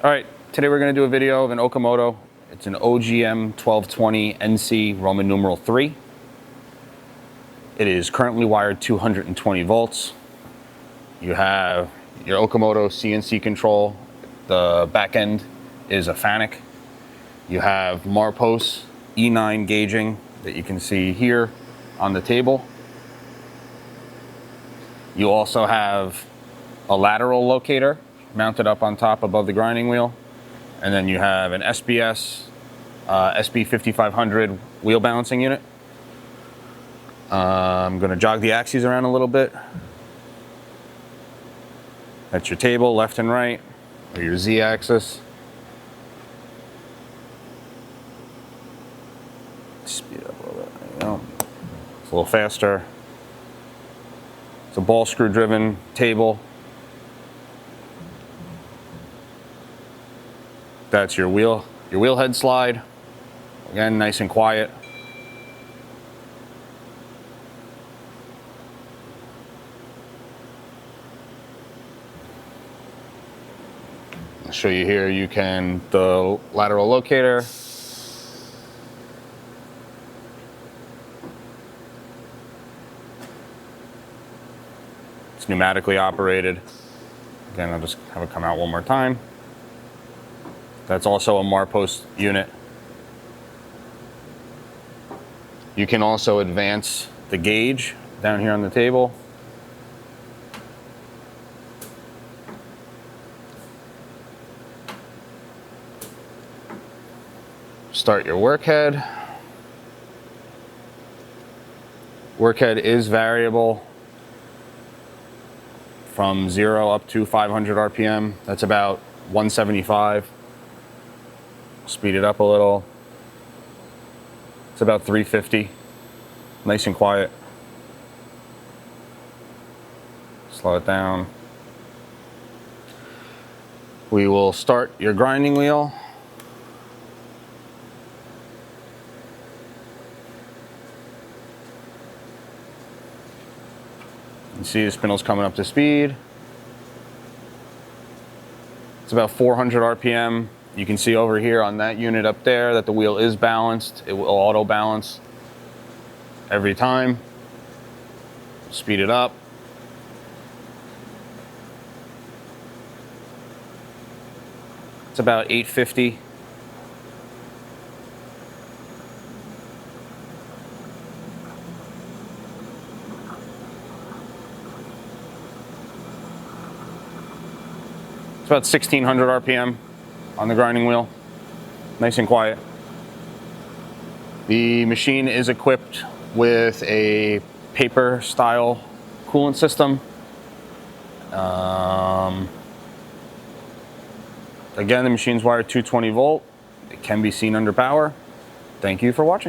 All right, today we're going to do a video of an Okamoto. It's an OGM-12.20UNCIII Roman numeral 3. It is currently wired 220 volts. You have your Okamoto CNC control. The back end is a FANUC. You have Marpos E9 gauging that you can see here on the table. You also have a lateral locator mounted up on top above the grinding wheel. And then you have an SBS SB5500 wheel balancing unit. I'm going to jog the axes around a little bit. That's your table, left and right, or your Z axis. Speed up a little bit. There you go. It's a little faster. It's a ball screw driven table. That's your wheelhead slide. Again, nice and quiet. I'll show you here, the lateral locator. It's pneumatically operated. Again, I'll just have it come out one more time. That's also a Marpos unit. You can also advance the gauge down here on the table. Start your workhead. Workhead is variable from 0 up to 500 RPM. That's about 175. Speed it up a little. It's about 350. Nice and quiet. Slow it down. We will start your grinding wheel. You can see the spindle's coming up to speed. It's about 400 RPM. You can see over here on that unit up there that the wheel is balanced. It will auto balance every time. Speed it up. It's about 850. It's about 1600 RPM. On the grinding wheel, nice and quiet. The machine is equipped with a paper style coolant system. Again, the machine's wired 220 volt. It can be seen under power. Thank you for watching.